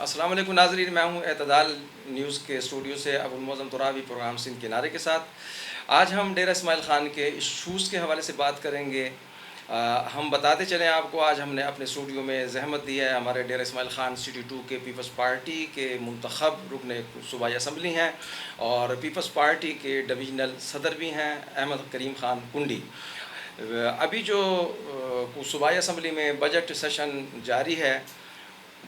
السلام علیکم ناظرین، میں ہوں اعتدال نیوز کے اسٹوڈیو سے ابوالمعظم ترابی، پروگرام سندھ کنارے کے ساتھ۔ آج ہم ڈیرہ اسماعیل خان کے ایشوز کے حوالے سے بات کریں گے۔ ہم بتاتے چلیں آپ کو، آج ہم نے اپنے اسٹوڈیو میں زحمت دی ہے ہمارے ڈیرہ اسماعیل خان سٹی 2 کے پیپلز پارٹی کے منتخب رکن صوبائی اسمبلی ہیں اور پیپلز پارٹی کے ڈویژنل صدر بھی ہیں، احمد کریم خان کنڈی۔ ابھی جو صوبائی اسمبلی میں بجٹ سیشن جاری ہے،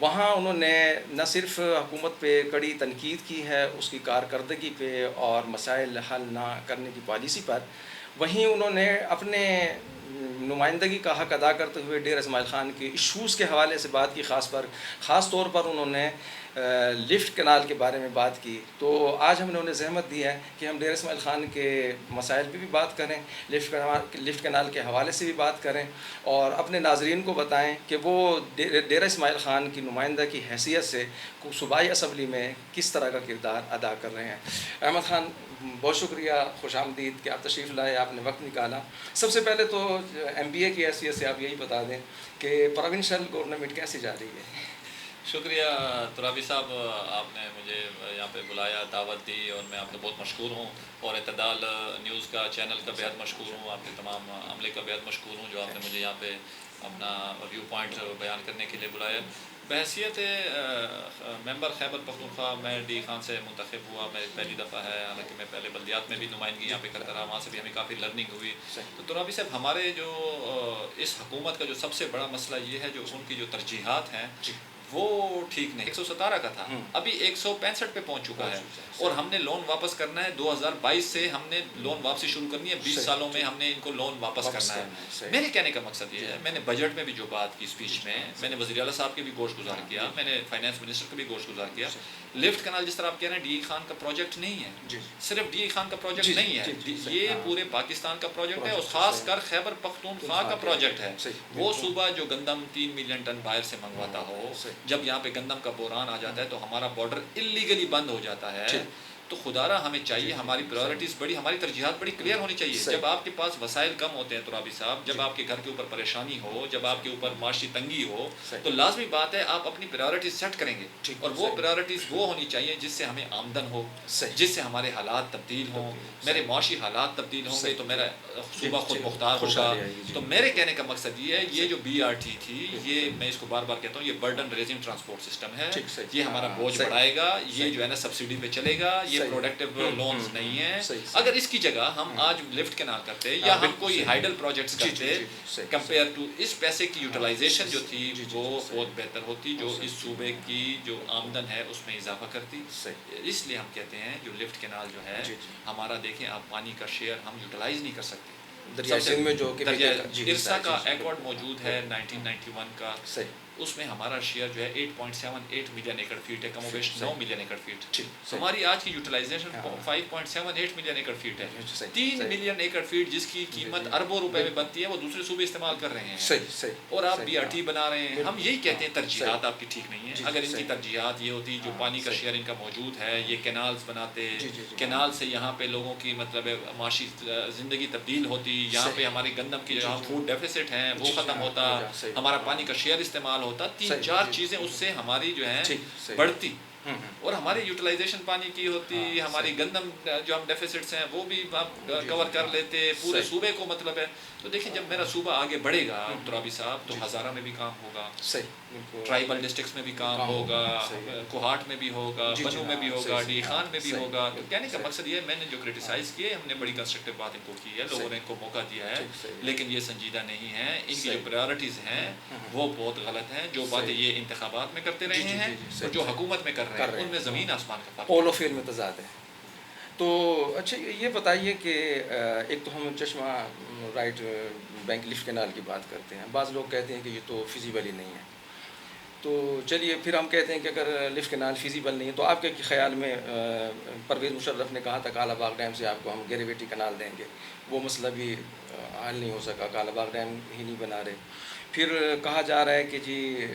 وہاں انہوں نے نہ صرف حکومت پہ کڑی تنقید کی ہے اس کی کارکردگی پہ اور مسائل حل نہ کرنے کی پالیسی پر، وہیں انہوں نے اپنے نمائندگی کا حق ادا کرتے ہوئے ڈیرہ اسماعیل خان کے ایشوز کے حوالے سے بات کی۔ خاص طور پر انہوں نے لفٹ کنال کے بارے میں بات کی۔ تو آج ہم نے انہیں زحمت دی ہے کہ ہم ڈیرہ اسماعیل خان کے مسائل پہ بھی بات کریں، لفٹ کنال کے حوالے سے بھی بات کریں اور اپنے ناظرین کو بتائیں کہ وہ ڈیرہ اسماعیل خان کی نمائندہ کی حیثیت سے صوبائی اسمبلی میں کس طرح کا کردار ادا کر رہے ہیں۔ احمد خان، بہت شکریہ، خوش آمدید کہ آپ تشریف لائے، آپ نے وقت نکالا۔ سب سے پہلے تو ایم بی اے کی حیثیت سے آپ یہی بتا دیں کہ پروونشل گورنمنٹ کیسے جا رہی ہے؟ شکریہ ترابی صاحب، آپ نے مجھے یہاں پہ بلایا، دعوت دی اور میں آپ کا بہت مشکور ہوں، اور اعتدال نیوز کا چینل کا بہت مشکور ہوں، آپ کے تمام عملے کا بہت مشکور ہوں جو آپ نے مجھے یہاں پہ اپنا ویو پوائنٹ بیان کرنے کے لیے بلایا۔ بحیثیت ممبر خیبر پختونخوا میں ڈی خان سے منتخب ہوا، میں پہلی دفعہ ہے، حالانکہ میں پہلے بلدیات میں بھی نمائندگی یہاں پہ کرتا رہا، وہاں سے بھی ہمیں کافی لرننگ ہوئی۔ تو ترابی صاحب، ہمارے جو اس حکومت کا جو سب سے بڑا مسئلہ یہ ہے جو ان کی جو ترجیحات ہیں وہ ٹھیک نہیں۔ 117 کا تھا، ابھی 165 پہ پہنچ چکا ہے، اور ہم نے لون واپس کرنا ہے 2022 سے، ہم نے لون واپسی شروع کرنی ہے، 20 سالوں میں ہم نے ان کو لون واپس کرنا ہے۔ میرے کہنے کا مقصد یہ ہے، میں نے بجٹ میں بھی جو بات کی اسپیچ میں نے وزیر اعلیٰ صاحب کے بھی گوش گزار کیا، میں نے فائنانس منسٹر کا بھی گوش گزار کیا۔ لفٹ کنال جس طرح آپ کہہ رہے ہیں ڈی خان کا پروجیکٹ نہیں ہے، صرف ڈی خان کا پروجیکٹ نہیں ہے، یہ پورے پاکستان کا پروجیکٹ ہے، اور خاص کر خیبر پختونخوا کا پروجیکٹ ہے۔ وہ صوبہ جو گندم 3 ملین ٹن باہر سے منگواتا ہو، جب یہاں پہ گندم کا بحران آ جاتا ہے تو ہمارا بارڈر اللیگلی بند ہو جاتا ہے۔ تو خدا را ہمیں چاہیے، ہماری پرائورٹیز بڑی، ہماری ترجیحات بڑی کلیئر ہونی چاہیے۔ جب آپ کے پاس وسائل کم ہوتے ہیں ترابی صاحب، جب آپ کے گھر کے اوپر پریشانی ہو، جب آپ کے اوپر معاشی تنگی ہو، تو لازمی بات ہے آپ اپنی پرائورٹیز سیٹ کریں گے، اور وہ پرائورٹیز وہ ہونی چاہیے جس سے ہمیں آمدن ہو، جس سے ہمارے حالات تبدیل ہوں۔ میرے معاشی حالات تبدیل ہوں گے تو میرا صوبہ خود مختار ہوگا۔ تو میرے کہنے کا مقصد یہ ہے، یہ جو بی آر ٹی تھی، یہ میں اس کو بار بار کہتا ہوں، یہ برڈن ریزنگ ٹرانسپورٹ سسٹم ہے، یہ ہمارا بوجھ بڑھائے گا، یہ جو ہے نا سبسڈی پہ چلے گا، یہ پروڈکٹیو لونز نہیں ہیں۔ اگر اس کی جگہ ہم آج لفٹ کنال کرتے یا ہم کوئی ہائیڈل پروجیکٹس کرتے، کمپیئر ٹو اس پیسے کی یوٹیلائزیشن جو تھی وہ بہت بہتر ہوتی، جو اس صوبے کی جو آمدن ہے اس میں اضافہ کرتی۔ اس لیے ہم کہتے ہیں جو لفٹ کنال جو ہے ہمارا، دیکھیں آپ، پانی کا شیئر ہم یوٹیلائز نہیں کر سکتے۔ دریا سندھ میں جو ارسا کا ایکارڈ موجود ہے 1991 کا، اس میں ہمارا شیئر جو ہے 8.78 ملین ایکڑ فیٹ ہے، کم و بیش 9 ملین ایکڑ فیٹ۔ ہماری آج کی یوٹیلائزیشن 5.78 ملین ایکڑ فیٹ ہے۔ 3 ملین ایکڑ فیٹ جس کی قیمت اربوں روپے میں بنتی ہے، وہ دوسرے صوبے استعمال کر رہے ہیں، اور آپ بی آر ٹی بنا رہے ہیں۔ ہم یہی کہتے ہیں ترجیحات آپ کی ٹھیک نہیں ہیں۔ اگر ان کی ترجیحات یہ ہوتی جو پانی کا شیئر ان کا موجود ہے، یہ کینالز بناتے، کینال سے یہاں پہ لوگوں کی مطلب معاشی زندگی تبدیل ہوتی، یہاں پہ ہماری گندم کی جہاں فوڈ ڈیفیسٹ ہیں وہ ختم ہوتا، ہمارا پانی کا شیئر استعمال ہوتا، 3-4 چیزیں اس سے ہماری جو ہیں بڑھتی، اور ہماری یوٹیلائزیشن پانی کی ہوتی، ہماری گندم جو ہم ڈیفیسٹس ہیں وہ بھی آپ کور کر لیتے، پورے صوبے کو مطلب ہے۔ تو دیکھیں جب میرا صوبہ آگے بڑھے گا ترابی صاحب، تو ہزارہ میں بھی کام ہوگا، ٹرائبل ڈسٹرکٹس میں بھی کام ہوگا، کوہاٹ میں بھی ہوگا، بنو میں بھی ہوگا، ڈی خان میں بھی ہوگا۔ تو کہنے کا مقصد یہ ہے، میں نے جو کرٹیسائز کیے، ہم نے بڑی کنسٹرکٹیو بات ان کو کی ہے، لوگوں نے ان کو موقع دیا ہے، لیکن یہ سنجیدہ نہیں ہے، ان کی جو پرائورٹیز ہیں وہ بہت غلط ہیں۔ جو باتیں یہ انتخابات میں کرتے رہے ہیں اور جو حکومت میں کر رہے ہیں، ان میں زمین آسمان کا فرق ہے، پول و فیل میں تضاد ہے۔ تو اچھا یہ بتائیے کہ ایک تو ہم چشمہ رائٹ بینک لفٹ کینال کی بات کرتے ہیں، بعض لوگ کہتے ہیں کہ یہ تو فیزیبل ہی نہیں ہے۔ تو چلیے پھر ہم کہتے ہیں کہ اگر لفٹ کینال فیزیبل نہیں ہے تو آپ کے خیال میں پرویز مشرف نے کہا تھا کالا باغ ڈیم سے آپ کو ہم گریویٹی کنال دیں گے، وہ مسئلہ بھی حل نہیں ہو سکا، کالا باغ ڈیم ہی نہیں بنا رہے۔ پھر کہا جا رہا ہے کہ جی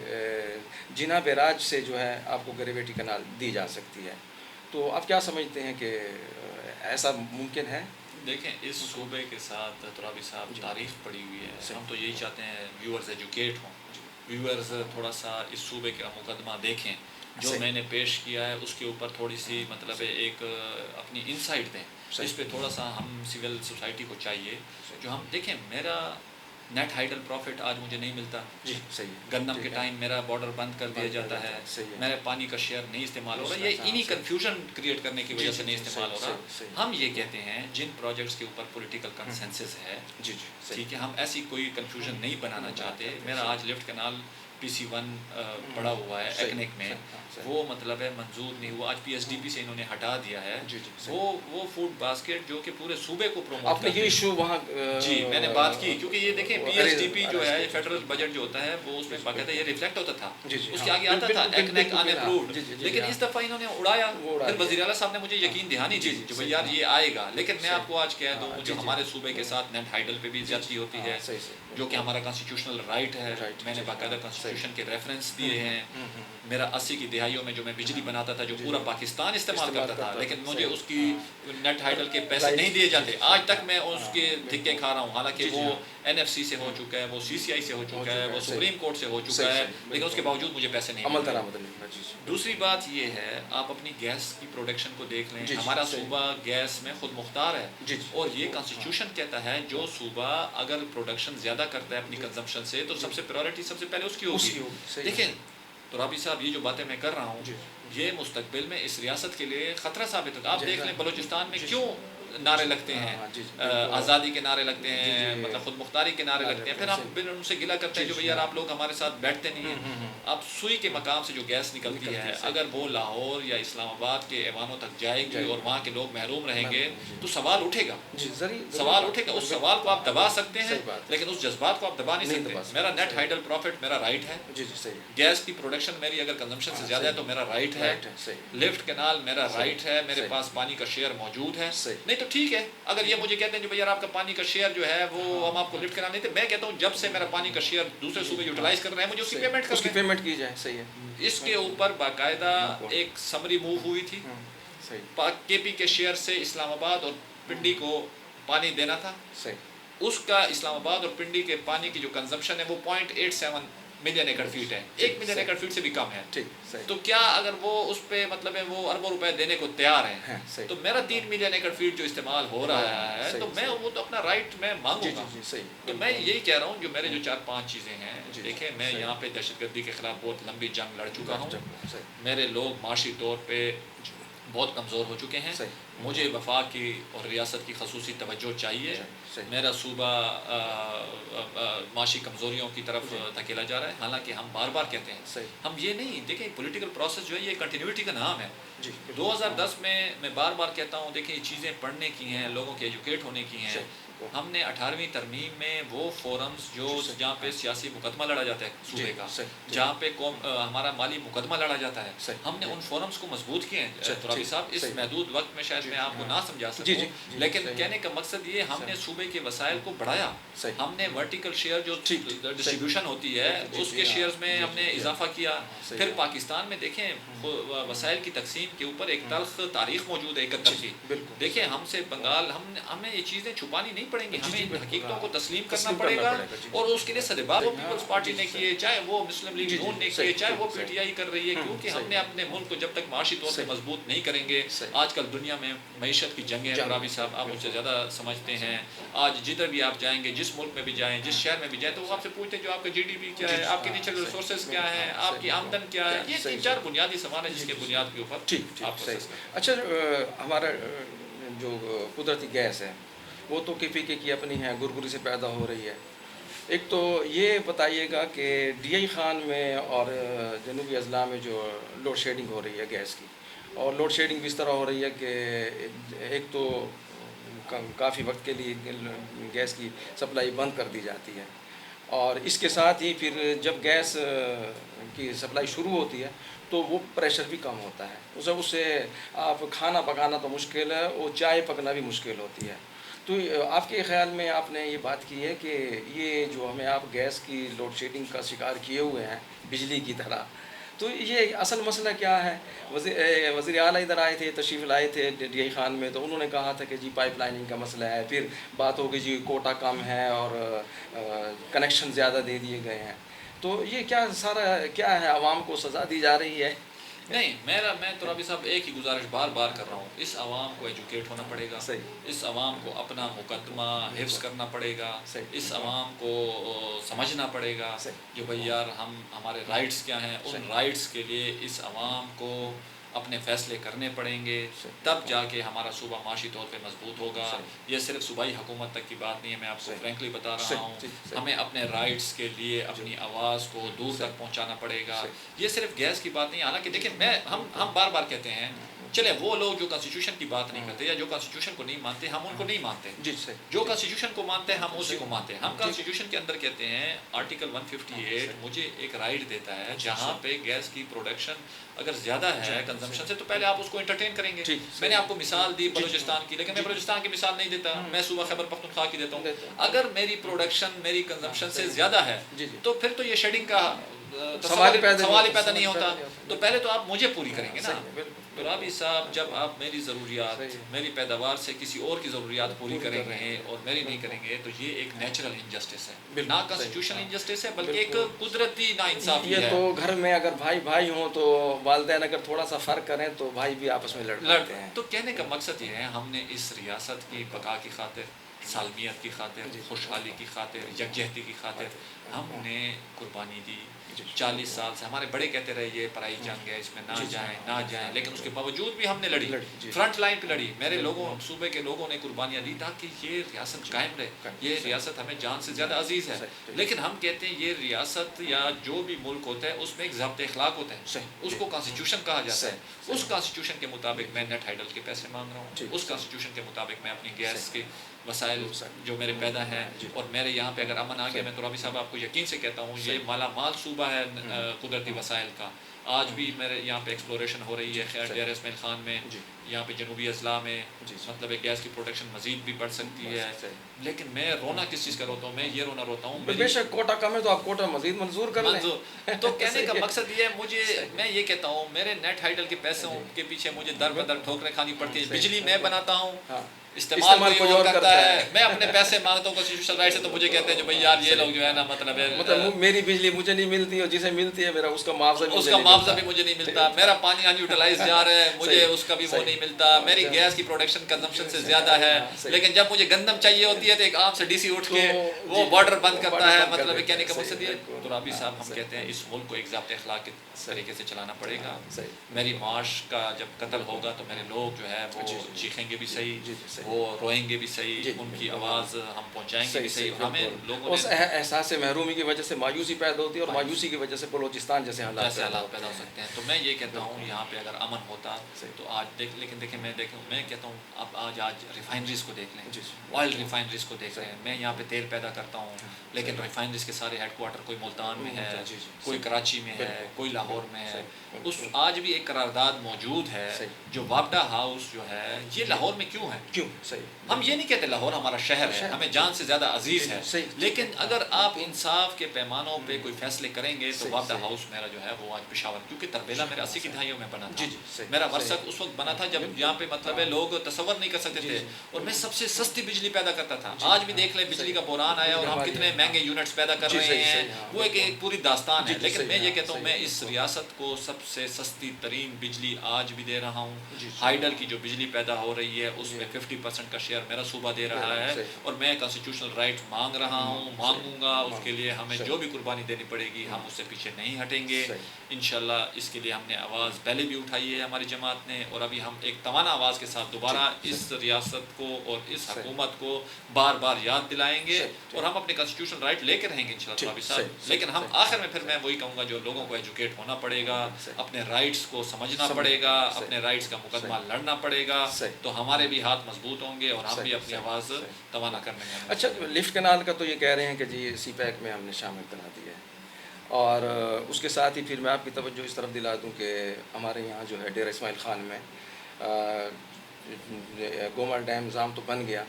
جناح بیراج سے جو ہے آپ کو گریویٹی کنال دی جا سکتی ہے۔ تو آپ کیا سمجھتے ہیں کہ ایسا ممکن ہے؟ دیکھیں اس صوبے کے ساتھ ترابی صاحب تاریخ پڑی ہوئی ہے، ہم تو یہی چاہتے ہیں ویورز ایجوکیٹ ہوں، ویورز تھوڑا سا اس صوبے کا مقدمہ دیکھیں، جو میں نے پیش کیا ہے اس کے اوپر تھوڑی سی مطلب ایک اپنی انسائٹ دیں، اس پہ تھوڑا سا ہم سول سوسائٹی کو چاہیے جو ہم دیکھیں میرا نیٹ ہائیڈل پروفٹ آج مجھے نہیں ملتا، جی صحیح، گندم کے ٹائم میرا بارڈر بند کر دیا جاتا ہے، میرے پانی کا شیئر نہیں استعمال ہو رہا، یہ انہی کنفیوژن کریٹ کرنے کی وجہ سے نہیں استعمال ہو رہا۔ ہم یہ کہتے ہیں جن پروجیکٹس کے اوپر پولیٹیکل کنسنسس ہے، ٹھیک ہے، ہم ایسی کوئی کنفیوژن نہیں بنانا چاہتے۔ میرا آج لیفٹ کنال PC1 پڑا ہوا ہے ایکنیک میں، وہ مطلب ہے منظور نہیں ہوا، آج PSDP سے انہوں نے ہٹا دیا ہے، وہ فوڈ باسکٹ جو کہ پورے صوبے کو پروموٹ کرتی ہے۔ یہ ایشو وہاں جی میں نے بات کی، کیونکہ یہ دیکھیں PSDP جو ہے فیڈرل بجٹ جو ہوتا ہے وہ اس میں باقاعدہ یہ ریفلیکٹ ہوتا تھا، اس کے آگے آتا تھا ایکنیک ان اپرووڈ، لیکن اس دفعہ انہوں نے اڑایا۔ پھر وزیر اعلیٰ صاحب نے مجھے یقین دہانی دی جو بھائی یار یہ آئے گا، لیکن میں آپ کو آج کہہ دوں جو ہمارے صوبے کے ساتھ نیٹ ہائیڈل پہ بھی زیادتی ہوتی ہے، جو کہ ہمارا کانسٹیٹیوشنل رائٹ ہے، میں نے باقاعدہ کانسٹیٹیوشن کے ریفرنس دیے ہیں۔ میرا 80 کی دہائیوں میں جو میں بجلی بناتا تھا جو پورا پاکستان استعمال کرتا تھا، لیکن مجھے اس کی نیٹ ہائیڈل کے پیسے نہیں دیے جاتے، آج تک میں اس کے دھکے کھا رہا ہوں، حالانکہ وہ NFC سے ہو چکا ہے، وہ CCI سے ہو چکا ہے، وہ سپریم کورٹ سے ہو چکا ہے، لیکن اس کے باوجود مجھے پیسے نہیں ملتے۔ دوسری بات یہ ہے آپ اپنی گیس کی پروڈکشن کو دیکھ لیں، ہمارا صوبہ گیس میں خود مختار ہے، اور یہ کانسٹیٹیوشن کہتا ہے جو صوبہ اگر پروڈکشن زیادہ کرتا ہے اپنی کنزمپشن سے تو سب سے پرائیورٹی سب سے پہلے اس کی ہوگی۔ دیکھیں ترابی صاحب یہ جو باتیں میں کر رہا ہوں یہ مستقبل میں اس ریاست کے لیے خطرہ ثابت ہوتا ہے۔ آپ دیکھ لیں بلوچستان میں کیوں نعرے لگتے ہیں، آزادی کے نعرے لگتے ہیں، مطلب خود مختاری کے نعرے لگتے ہیں، پھر ہم ان سے گلا کرتے ہیں جو یار آپ لوگ ہمارے ساتھ بیٹھتے نہیں ہیں۔ اب سوئی کے مقام سے جو گیس نکلتی ہے اگر وہ لاہور یا اسلام آباد کے ایوانوں تک جائے گی اور وہاں کے لوگ محروم رہیں گے تو سوال اٹھے گا، سوال اٹھے گا۔ اس سوال کو آپ دبا سکتے ہیں لیکن اس جذبات کو آپ دبا نہیں سکتے۔ میرا نیٹ ہائیڈل پروفٹ میرا رائٹ ہے، گیس کی پروڈکشن میری اگر کنزمپشن سے زیادہ ہے تو میرا رائٹ ہے، لیفٹ کینال میرا رائٹ ہے، میرے پاس پانی کا شیئر موجود ہے، نہیں تو ٹھیک ہے۔ اگر یہ مجھے کہتے ہیں جو بھائی یار آپ کا پانی کا شیئر جو ہے وہ ہم آپ کو لفٹ کینال نہیں تھے، میں کہتا ہوں جب سے میرا پانی کا شیئر دوسرے صوبے یوٹیلائز کر رہے ہیں مجھے اس کی پیمنٹ کی جائے۔ صحیح ہے، اس کے اوپر باقاعدہ ایک سمری موو ہوئی تھی، KP کے شیئر سے اسلام آباد اور پنڈی کو پانی دینا تھا، اس کا اسلام آباد اور پنڈی کے پانی کی جو کنزمپشن ہے وہ 0.87 ملین ایکڑ فیٹ ہے، 1 ملین ایکڑ فیٹ سے بھی کم ہے۔ تو کیا اگر وہ اس پہ مطلب ہے وہ اربوں روپے دینے کو تیار ہیں تو میرا 3 ملین ایکڑ فیٹ جو استعمال ہو رہا ہے تو میں وہ تو اپنا رائٹ میں مانگوں گا۔ تو میں یہی کہہ رہا ہوں جو میرے جو 4-5 چیزیں ہیں، دیکھیں میں یہاں پہ دہشت گردی کے خلاف بہت لمبی جنگ لڑ چکا ہوں، میرے لوگ معاشی طور پہ بہت کمزور ہو چکے ہیں، مجھے وفاق کی اور ریاست کی خصوصی توجہ چاہیے، میرا صوبہ معاشی کمزوریوں کی طرف دھکیلا جا رہا ہے، حالانکہ ہم بار بار کہتے ہیں ہم یہ نہیں دیکھیں پولیٹیکل پروسیس جو ہے یہ کنٹینیوٹی کا نام ہے۔ 2010 میں بار بار کہتا ہوں دیکھیں یہ چیزیں پڑھنے کی ہیں، لوگوں کے ایجوکیٹ ہونے کی ہیں۔ ہم نے 18ویں ترمیم میں وہ فورمز جو جہاں پہ سیاسی مقدمہ لڑا جاتا ہے صوبے کا، جہاں پہ ہمارا مالی مقدمہ لڑا جاتا ہے، ہم نے ان فورمز کو مضبوط کیے ہیں۔ ترابی صاحب اس محدود وقت میں شاید میں آپ کو نہ سمجھا سکوں، لیکن کہنے کا مقصد یہ ہم نے صوبے کے وسائل کو بڑھایا، ہم نے ورٹیکل شیئر جو ڈسٹریبیوشن ہوتی ہے اس کے شیئرز میں ہم نے اضافہ کیا۔ پھر پاکستان میں دیکھیں وسائل کی تقسیم کے اوپر ایک تلخ تاریخ موجود ہے 71 کی، دیکھیں ہم سے بنگال ہمیں یہ چیزیں چھپانی نہیں پڑیں گی، ہمیں ان حقیقتوں کو تسلیم کرنا پڑے گا، اور اس کے لیے صدبات پیپلز پارٹی نے کیے، چاہے وہ مسلم لیگ نون نے کیے، چاہے وہ PTI کر رہی ہے، کیونکہ ہم نے اپنے ملک کو جب تک معاشی طور سے مضبوط نہیں کریں گے، آج کل دنیا میں معیشت کی جنگیں، رابی صاحب آپ مجھ سے زیادہ سمجھتے ہیں، آج جدھر بھی آپ جائیں گے، جس ملک میں بھی جائیں، جس شہر میں بھی جائیں، تو وہ آپ سے پوچھتے ہیں جو آپ کا GDP کیا ہے، آپ کے نیچرل ریسورسز کیا ہیں، آپ کی آمدن کیا ہے، یہ 3-4 بنیادی سوال ہیں جس کے بنیاد کے اوپر آپ کو۔ اچھا ہمارا جو قدرتی گیس ہے وہ تو KPK کی اپنی ہے، گرگری سے پیدا ہو رہی ہے، ایک تو یہ بتائیے گا کہ DI خان میں اور جنوبی اضلاع میں جو لوڈ شیڈنگ ہو رہی ہے گیس کی، اور لوڈ شیڈنگ بھی اس طرح ہو رہی ہے کہ ایک تو کافی وقت کے لیے گیس کی سپلائی بند کر دی جاتی ہے، اور اس کے ساتھ ہی پھر جب گیس کی سپلائی شروع ہوتی ہے تو وہ پریشر بھی کم ہوتا ہے، اس سے آپ کھانا پکانا تو مشکل ہے اور چائے پکنا بھی مشکل ہوتی ہے۔ تو آپ کے خیال میں آپ نے یہ بات کی ہے کہ یہ جو ہمیں آپ گیس کی لوڈ شیڈنگ کا شکار کیے ہوئے ہیں بجلی کی طرح، تو یہ اصل مسئلہ کیا ہے؟ وزیر اعلیٰ ادھر آئے تھے، تشریف لائے تھے DI خان میں، تو انہوں نے کہا تھا کہ جی پائپ لائننگ کا مسئلہ ہے، پھر بات ہوگی جی کوٹا کم ہے اور کنیکشن زیادہ دے دیے گئے ہیں، تو یہ کیا سارا کیا ہے؟ عوام کو سزا دی جا رہی ہے؟ نہیں میں ترابی صاحب ایک ہی گزارش بار بار کر رہا ہوں، اس عوام کو ایجوکیٹ ہونا پڑے گا، اس عوام کو اپنا مقدمہ حفظ کرنا پڑے گا، اس عوام کو سمجھنا پڑے گا کہ بھئی یار ہمارے رائٹس کیا ہیں، ان رائٹس کے لیے اس عوام کو اپنے فیصلے کرنے پڑیں گے، تب جا کے ہمارا صوبہ معاشی طور پہ مضبوط ہوگا۔ یہ صرف صوبائی حکومت تک کی بات نہیں ہے، میں آپ کو فرینکلی بتا رہا ہوں، ہمیں اپنے رائٹس کے لیے اپنی آواز کو دور تک پہنچانا پڑے گا۔ یہ صرف گیس کی بات نہیں، حالانکہ دیکھیں ہم بار بار کہتے ہیں چلے وہ لوگ جو کانسٹیٹیوشن کی بات نہیں کرتے یا جو کانسٹیٹیوشن کو نہیں مانتے، ہم ان کو نہیں مانتے، جو کانسٹیٹیوشن کو مانتے ہیں ہم اسی کو مانتے ہیں۔ ہم کانسٹیٹیوشن کے اندر کہتے ہیں آرٹیکل 158 مجھے ایک رائٹ دیتا ہے جہاں پہ گیس کی پروڈکشن اگر زیادہ ہے کنزمپشن سے تو پہلے آپ اس کو انٹرٹین کریں گے۔ میں نے آپ کو مثال دی بلوچستان کی، لیکن میں بلوچستان کی مثال نہیں دیتا، میں صوبہ خیبر پختونخوا کی دیتا ہوں۔ اگر میری پروڈکشن میری کنزمپشن سے زیادہ ہے تو پھر تو یہ شیڈنگ کا سوال ہی پیدا نہیں ہوتا، تو پہلے تو آپ مجھے پوری کریں گے نا۔ ترابی صاحب جب آپ میری ضروریات میری پیداوار سے کسی اور کی ضروریات پوری کریں گے اور میری نہیں کریں گے تو یہ ایک نیچرل انجسٹس ہے، نہ کانسٹیٹیوشنل انجسٹس ہے بلکہ ایک قدرتی ناانصافی ہے۔ یہ تو گھر میں اگر بھائی ہوں تو والدین اگر تھوڑا سا فرق کریں تو بھائی بھی آپس میں لڑتے ہیں۔ تو کہنے کا مقصد یہ ہے ہم نے اس ریاست کی بقا کی خاطر، سالمیت کی خاطر، خوشحالی کی خاطر، یکجہتی کی خاطر ہم نے قربانی دی۔ 40 سال سے ہمارے بڑے کہتے رہے یہ پرائی جنگ ہے، اس میں نہ جائیں، لیکن اس کے باوجود بھی ہم نے لڑی، فرنٹ لائن پہ لڑی۔ میرے لوگوں صوبے کے لوگوں نے قربانیاں دی تاکہ یہ ریاست قائم رہے، یہ ریاست ہمیں جان سے زیادہ عزیز ہے۔ لیکن ہم کہتے ہیں یہ ریاست یا جو بھی ملک ہوتا ہے اس میں ایک ضابط اخلاق ہوتا ہے، اس کو کانسٹیٹیوشن کہا جاتا ہے۔ اس کانسٹیٹیوشن کے مطابق میں نیٹ ہائیڈل کے پیسے مانگ رہا ہوں، اس کانسٹیٹیوشن کے مطابق میں اپنی گیس کے وسائل جو میرے پیدا ہیں، اور میرے یہاں پہ اگر امن آ گیا، میں ترابی صاحب آپ کو یقین سے کہتا ہوں یہ مالا مال صوبہ ہے قدرتی وسائل کا۔ آج بھی میرے یہاں پہ ایکسپلوریشن ہو رہی ہے خیر ڈیر اسماعیل خان میں، یہاں پہ جنوبی اضلاع میں، مطلب گیس کی پروڈکشن مزید بھی بڑھ سکتی ہے۔ لیکن میں رونا کس چیز کا روتا ہوں؟ میں یہ روتا ہوں بے شک کوٹا کم ہے تو آپ کوٹا مزید منظور کر لیں۔ تو کہنے کا مقصد یہ ہے میں یہ کہتا ہوں میرے نیٹ ہائیڈل کے پیسوں کے پیچھے مجھے در بدر ٹھوکریں کھانی پڑتی ہیں۔ بجلی میں بناتا ہوں، استعمال کوئی اور کرتا ہے، میں اپنے پیسے مانگتا ہوں کانسٹیٹیوشنل رائٹ سے، تو مجھے کہتے ہیں جو بھائی یار یہ لوگ جو ہے نا مطلب میری بجلی مجھے نہیں ملتی اور جسے ملتی ہے میرا اس کا معاوضہ بھی مجھے نہیں ملتا، میرا پانی ان یوٹیلائز جا رہا ہے مجھے اس کا بھی وہ نہیں ملتا، میری گیس کی پروڈکشن کنزمپشن سے زیادہ ہے، لیکن جب مجھے گندم چاہیے ہوتی ہے تو ایک عام سے ڈی سی اٹھ کے وہ بارڈر بند کرتا ہے۔ مطلب کہنے کا مقصد یہ ترابی صاحب ہم کہتے ہیں اس ملک کو ایک ضابط اخلاق کے طریقے سے چلانا پڑے گا۔ میری معاش کا جب قتل ہوگا تو میرے لوگ جو ہے وہ چیخیں گے بھی صحیح، وہ روئیں گے بھی صحیح، ان کی آواز ہم پہنچائیں گے بھی صحیح۔ ہمیں لوگوں اس احساس محرومی کی وجہ سے مایوسی پیدا ہوتی ہے اور مایوسی کی وجہ سے بلوچستان جیسے حالات پیدا ہو سکتے ہیں۔ تو میں یہ کہتا ہوں یہاں پہ اگر امن ہوتا تو آج لیکن دیکھیں میں کہتا ہوں اب آج ریفائنریز کو دیکھ لیں، آئل ریفائنریز کو دیکھ لیں۔ میں یہاں پہ تیل پیدا کرتا ہوں لیکن ریفائنریز کے سارے ہیڈ کوارٹر کوئی ملتان میں ہے، کوئی کراچی میں ہے، کوئی لاہور میں ہے۔ آج بھی ایک قرارداد موجود ہے جو وابڈا ہاؤس جو ہے یہ لاہور میں کیوں ہے؟ ہم یہ نہیں کہتے لاہور ہمارا شہر ہے، ہمیں جان سے زیادہ عزیز ہے، لیکن اگر آپ انصاف کے پیمانوں پہ کوئی فیصلے کریں گے تو وابڈا ہاؤس میرا جو ہے وہ آج پشاور، کیونکہ تربیلا میرا 80 کی دہائیوں میں بنا تھا، میرا ورثت اس وقت بنا تھا جب یہاں پہ مطلب ہے لوگ تصور نہیں کر سکتے تھے، اور میں سب سے سستی بجلی پیدا کرتا تھا۔ آج بھی دیکھ لیں بجلی کا بحران آیا اور ہم کتنے مہنگے یونٹس پیدا کر رہے ہیں، وہ ایک پوری داستان ہے۔ لیکن میں یہ کہتا ہوں میں اس ریاست کو سب سے سستی ترین بجلی آج بھی دے رہا ہوں۔ ہائیڈل کی جو بجلی پیدا ہو رہی ہے اس میں 50% کا شیئر میرا صوبہ دے رہا ہے، اور میں کانسٹیٹیوشنل رائٹ مانگ رہا ہوں، مانگوں گا، اس کے لیے ہمیں جو بھی قربانی دینی پڑے گی ہم اس سے پیچھے نہیں ہٹیں گے انشاءاللہ۔ اس کے لیے ہم نے آواز پہلے بھی اٹھائی ہے ہماری جماعت نے، اور ابھی ہم ایک توانا آواز کے ساتھ دوبارہ اس ریاست کو اور اس حکومت کو بار بار یاد دلائیں گے، اور ہم اپنے کانسٹیٹیوشنل رائٹ لے کے رہیں گے انشاءاللہ۔ لیکن ہم آخر میں پھر میں وہی کہوں گا جو لوگوں کو ایجوکیٹ ہونا پڑے گا، اپنے رائٹس کو سمجھنا پڑے گا، اپنے رائٹس کا مقدمہ لڑنا پڑے گا، تو ہمارے بھی ہاتھ مضبوط ہوں گے اور ہم بھی اپنی آواز توانا کرنے میں۔ اچھا لفٹ کینال کا تو یہ کہہ رہے ہیں کہ جی سی پیک میں ہم نے شامل کرا دیا ہے، اور اس کے ساتھ ہی پھر میں آپ کی توجہ اس طرف دلا دوں کہ ہمارے یہاں جو ہے ڈیرہ اسماعیل خان میں گومر ڈیم نظام تو بن گیا،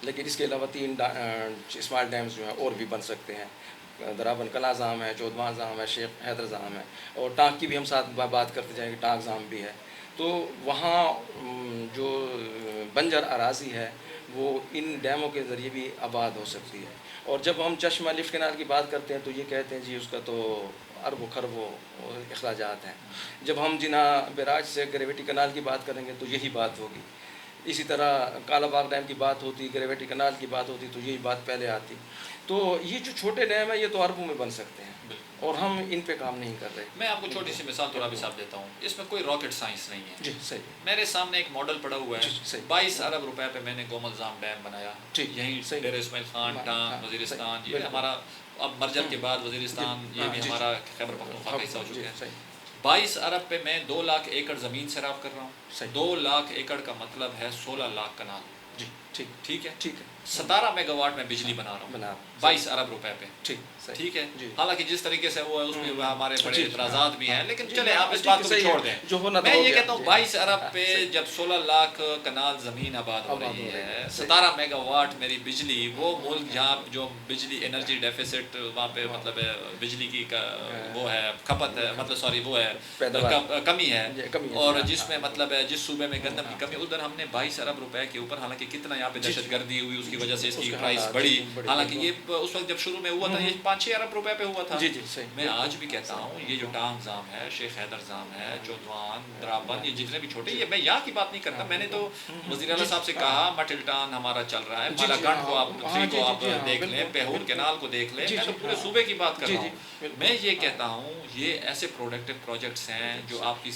لیکن اس کے علاوہ 3 اسمال ڈیمز جو ہیں اور بھی بن سکتے ہیں۔ درابن کلا زام ہے، چودواں زام ہے، شیخ حیدر زام ہے، اور ٹانک کی بھی ہم ساتھ بات کرتے جائیں گے، ٹانک زام بھی ہے۔ تو وہاں جو بنجر اراضی ہے وہ ان ڈیموں کے ذریعے بھی آباد ہو سکتی ہے۔ اور جب ہم چشمہ لفٹ کینال کی بات کرتے ہیں تو یہ کہتے ہیں جی اس کا تو اربوں خربوں اخراجات ہیں. جب ہم جناح بیراج سے گریویٹی کنال کی بات کریں گے تو یہی بات ہوگی. اسی طرح کالا باغ ڈیم کی بات ہوتی, گریویٹی کنال کی بات ہوتی تو یہی بات پہلے آتی. تو یہ جو چھوٹے ڈیم ہیں یہ تو اربوں میں بن سکتے ہیں اور ہم ان پہ کام نہیں کر رہے. میں آپ کو چھوٹی سی مثال ترابی صاحب دیتا ہوں. اس میں کوئی راکٹ سائنس نہیں ہے. جی صحیح. میرے سامنے ایک ماڈل پڑا ہوا ہے. 22 ارب روپے پہ میں نے گوملزام ڈیم بنایا. یہیں ڈیرہ اسماعیل خان, ٹانگ, وزیرستان, یہ ہمارا اب مرجر کے بعد وزیرستان یہ بھی ہمارا خیبر پختونخوا کا حصہ ہو چکا ہے. 22 ارب پہ میں 2 لاکھ ایکڑ زمین سیراب کر رہا ہوں. 2 لاکھ ایکڑ کا مطلب ہے 16 لاکھ کنال. جی ٹھیک ہے. 17 میگا واٹ میں بجلی بنا رہا ہوں 22 ارب روپے پہ. ٹھیک ہے. حالانکہ جس طریقے سے وہ ہے اس میں ہمارے بڑے اعتراضات بھی ہیں, لیکن چلے آپ اس بات کو چھوڑ دیں. میں یہ کہتا ہوں 22 ارب پہ جب 16 لاکھ کنال زمین آباد ہو رہی ہے, 17 میگا واٹ میری بجلی, وہ ملک جہاں جو بجلی انرجی ڈیفیسٹ وہاں پہ مطلب بجلی کی وہ ہے کھپت ہے, مطلب سوری وہ ہے کمی ہے, اور جس میں مطلب ہے جس صوبے میں گندم کی کمی, ادھر ہم نے 22 ارب روپے کے اوپر, حالانکہ کتنا یہاں پہ دہشت گردی ہوئی اس کی وجہ سے اس کی پرائس بڑھی, حالانکہ یہ اس وقت جب شروع میں ہوا تھا یہ 5-6 ارب روپے پہ ہوا تھا. میں آج بھی کہتا ہوں یہ جو ٹانگ زام ہے, شیخ حیدر زام ہے, چودوان, درابن, یہ جتنے بھی چھوٹے, یہ میں یہاں کی بات نہیں کرتا. میں نے تو وزیر اعلیٰ صاحب سے کہا مٹلٹان ہمارا چل رہا ہے, مالا گنڈ کو آپ دیکھ لیں, پیہور کینال کو دیکھ لیں, میں تو پورے صوبے کی بات کر رہا ہوں. میں یہ کہتا ہوں یہ ایسے پروڈکٹیو پروجیکٹس ہیں جو آپ کی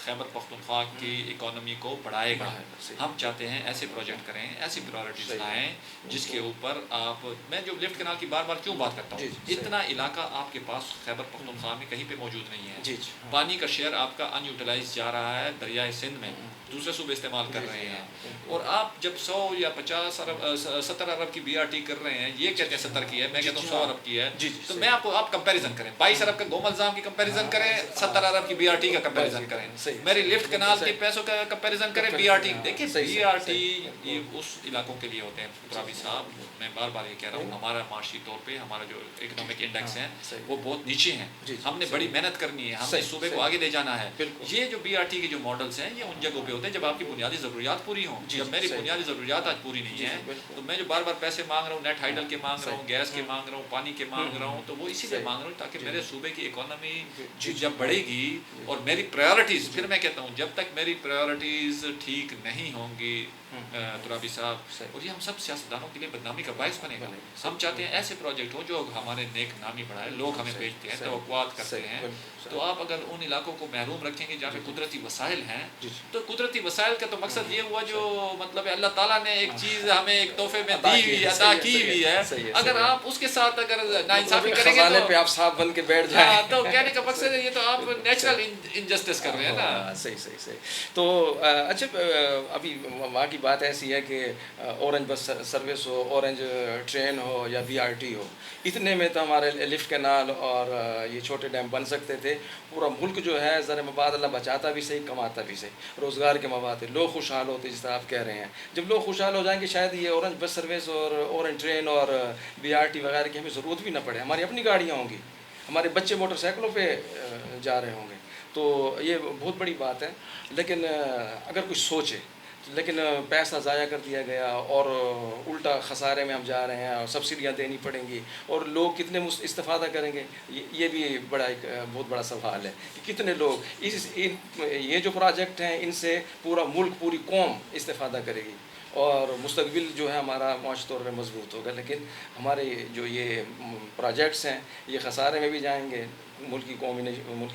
خیبر پختونخوا کی اکانومی کو بڑھائے گا. ہم چاہتے ہیں ایسے پروجیکٹ کریں, ایسی پرائورٹیز لائیں جس کے اوپر آپ, میں جو لفٹ کنال کی بار بار کیوں بات کرتا ہوں, اتنا علاقہ آپ کے پاس خیبر پختونخوا میں کہیں پہ موجود نہیں ہے. پانی کا شیئر آپ کا ان یوٹیلائز جا رہا ہے دریائے سندھ میں, دوسرے صوبے استعمال کر رہے ہیں, اور آپ جب 100 یا 50 ارب 70 ارب کی BRT کر رہے ہیں, یہ کہتے ہیں 70 کی ہے, میں کہتا ہوں 100 ارب کی ہے, تو میں آپ کمپیریزن کریں, 22 ارب کا گوملزام کی کمپیریزن کریں, 70 ارب کی BRT کا کمپیریزن کریں, میری لفٹ کنال کے پیسوں کا کمپیریزن کریں, BRT دیکھیں. BRT یہ اس علاقوں کے لیے ہوتے ہیں ترابی صاحب. میں بار بار یہ کہہ رہا ہوں ہمارا معاشی طور پہ ہمارا جو اکنامک انڈیکس ہے وہ بہت نیچے ہیں. ہم نے بڑی محنت کرنی ہے, ہم نے صوبے کو آگے لے جانا ہے. یہ جو BRT کے جو ماڈلس ہیں یہ ان جگہوں پہ ہوتے ہیں جب آپ کی بنیادی ضروریات پوری ہوں. جب میری بنیادی ضروریات آج پوری نہیں ہیں تو میں جو بار بار پیسے مانگ رہا ہوں, نیٹ ہائیڈل کے مانگ رہا ہوں, گیس کے مانگ رہا ہوں, پانی کے مانگ رہا ہوں, تو وہ اسی لیے مانگ رہا ہوں تاکہ میرے صوبے کی اکانومی جب بڑھے گی اور میری پرائیورٹیز, پھر میں کہتا ہوں جب تک میری پرائیورٹیز ٹھیک نہیں ہوں گی ترابی صاحب, اور یہ ہم سب سیاستدانوں کے لیے بدنامی کا باعث بنے گا. ہم چاہتے ہیں ایسے پروجیکٹ ہو جو ہمارے نیک نامی بڑھائے, لوگ ہمیں بھیجتے ہیں, توقعات کرتے ہیں. تو آپ اگر ان علاقوں کو محروم رکھیں گے جہاں پہ قدرتی وسائل ہیں, تو قدرتی وسائل کا تو مقصد یہ ہوا جو مطلب اللہ تعالیٰ نے ایک چیز ہمیں ایک تحفے میں دی ہوئی, عطا کی ہوئی ہے, اگر آپ اس کے ساتھ اگر ناانصافی کریں گے تو آپ صاحب بن کے بیٹھ جائیں, تو کہنے کا مقصد ہے یہ تو آپ نیچرل انجسٹس کر رہے ہیں نا. صحیح. تو اچھا ابھی وہاں کی بات ایسی ہے کہ اورنج بس سروس ہو, اورنج ٹرین ہو یا BRT ہو, اتنے میں تو ہمارے لفٹ کینال اور یہ چھوٹے ڈیم بن سکتے تھے. پورا ملک جو ہے زر مبادلہ بچاتا بھی صحیح, کماتا بھی صحیح, روزگار کے مواقع, لوگ خوشحال ہوتے جس طرح آپ کہہ رہے ہیں. جب لوگ خوشحال ہو جائیں گے شاید یہ اورنج بس سروس اور اورنج ٹرین اور BRT وغیرہ کی ہمیں ضرورت بھی نہ پڑے. ہماری اپنی گاڑیاں ہوں گی, ہمارے بچے موٹر سائیکلوں پہ جا رہے ہوں گے, تو یہ بہت بڑی بات ہے. لیکن اگر کچھ سوچے, لیکن پیسہ ضائع کر دیا گیا اور الٹا خسارے میں ہم جا رہے ہیں, اور سبسڈیاں دینی پڑیں گی, اور لوگ کتنے استفادہ کریں گے, یہ بھی بڑا ایک بہت بڑا سوال ہے کہ کتنے لوگ یہ جو پروجیکٹ ہیں ان سے پورا ملک, پوری قوم استفادہ کرے گی, اور مستقبل جو ہے ہمارا معاشی طور پہ مضبوط ہوگا. لیکن ہمارے جو یہ پروجیکٹس ہیں یہ خسارے میں بھی جائیں گے, ملکی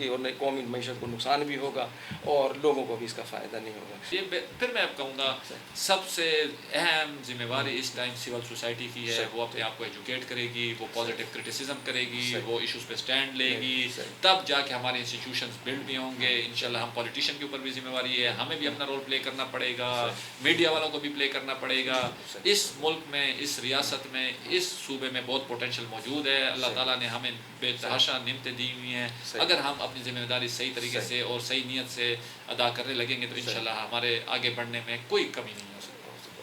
اور قومی معیشت کو نقصان بھی ہوگا, اور لوگوں کو بھی اس کا فائدہ نہیں ہوگا. یہ پھر میں اب کہوں گا سب سے اہم ذمہ داری اس ٹائم سول سوسائٹی کی ہے. وہ اپنے آپ کو ایجوکیٹ کرے گی, وہ پازیٹیو کرٹیسزم کرے گی, وہ ایشوز پہ سٹینڈ لے گی, تب جا کے hمارے انسٹیٹیوشنز بلڈ بھی ہوں گے انشاءاللہ. ہم پولیٹیشین کے اوپر بھی ذمہ داری ہے, ہمیں بھی اپنا رول پلے کرنا پڑے گا, میڈیا والوں کو بھی پلے کرنا پڑے گا. اس ملک میں, اس ریاست میں, اس صوبے میں بہت پوٹینشیل موجود ہے. اللہ تعالیٰ نے ہمیں بے تحاشا نعمتیں دی ہوئی ہیں. اگر ہم اپنی ذمہ داری صحیح طریقے سے اور صحیح نیت سے ادا کرنے لگیں گے تو انشاءاللہ ہمارے آگے بڑھنے میں کوئی کمی نہیں ہو سکتی.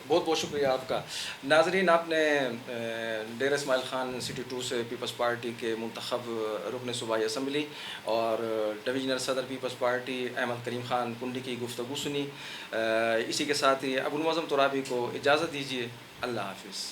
بہت بہت شکریہ آپ کا. ناظرین, آپ نے ڈیرہ اسماعیل خان سٹی 2 سے پیپلز پارٹی کے منتخب رکن صوبائی اسمبلی اور ڈویژنل صدر پیپلز پارٹی احمد کریم خان کنڈی کی گفتگو سنی. اسی کے ساتھ ہی ابو المعظم ترابی کو اجازت دیجیے. اللہ حافظ.